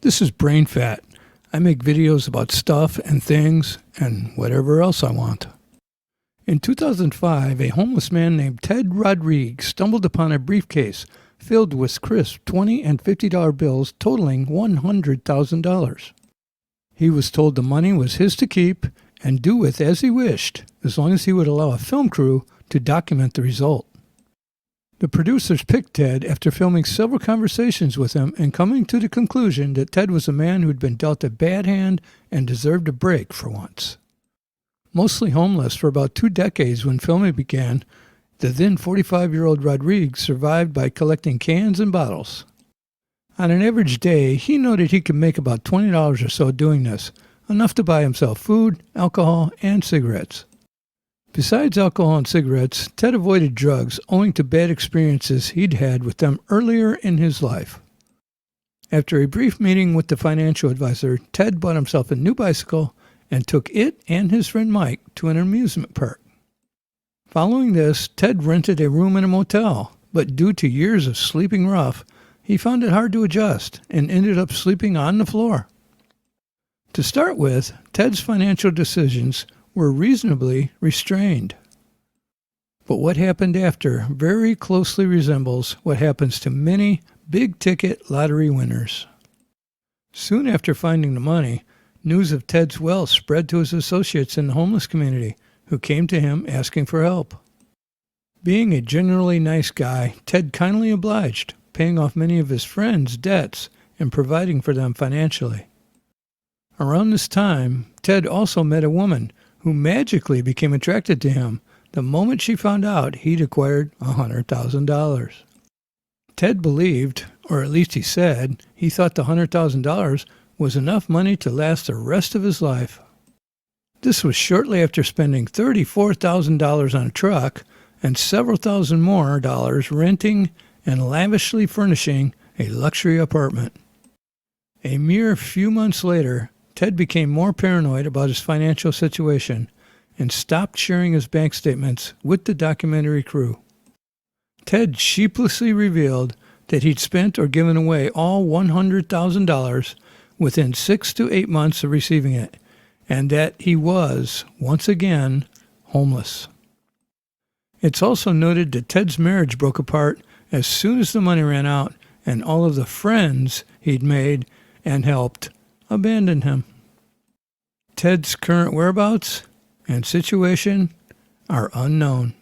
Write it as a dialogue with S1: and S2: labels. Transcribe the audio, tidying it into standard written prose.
S1: This is Brain Fat. I make videos about stuff and things and whatever else I want. In 2005, a homeless man named Ted Rodrigue stumbled upon a briefcase filled with crisp $20 and $50 bills totaling $100,000. He was told the money was his to keep and do with as he wished, as long as he would allow a film crew to document the result. The producers picked Ted after filming several conversations with him and coming to the conclusion that Ted was a man who had been dealt a bad hand and deserved a break for once. Mostly homeless for about 2 decades when filming began, the then 45-year-old Rodrigue survived by collecting cans and bottles. On an average day, he noted he could make about $20 or so doing this, enough to buy himself food, alcohol, and cigarettes. Besides alcohol and cigarettes, Ted avoided drugs owing to bad experiences he'd had with them earlier in his life. After a brief meeting with the financial advisor, Ted bought himself a new bicycle and took it and his friend Mike to an amusement park. Following this, Ted rented a room in a motel, but due to years of sleeping rough, he found it hard to adjust and ended up sleeping on the floor. To start with, Ted's financial decisions were reasonably restrained. But what happened after very closely resembles what happens to many big-ticket lottery winners. Soon after finding the money, news of Ted's wealth spread to his associates in the homeless community, who came to him asking for help. Being a generally nice guy, Ted kindly obliged, paying off many of his friends' debts and providing for them financially. Around this time, Ted also met a woman who magically became attracted to him the moment she found out he'd acquired $100,000. Ted believed, or at least he said, he thought the $100,000 was enough money to last the rest of his life. This was shortly after spending $34,000 on a truck and several thousand more dollars renting and lavishly furnishing a luxury apartment. A mere few months later, Ted became more paranoid about his financial situation and stopped sharing his bank statements with the documentary crew. Ted sheepishly revealed that he'd spent or given away all $100,000 within 6 to 8 months of receiving it, and that he was, once again, homeless. It's also noted that Ted's marriage broke apart as soon as the money ran out, and all of the friends he'd made and helped abandoned him. Ted's current whereabouts and situation are unknown.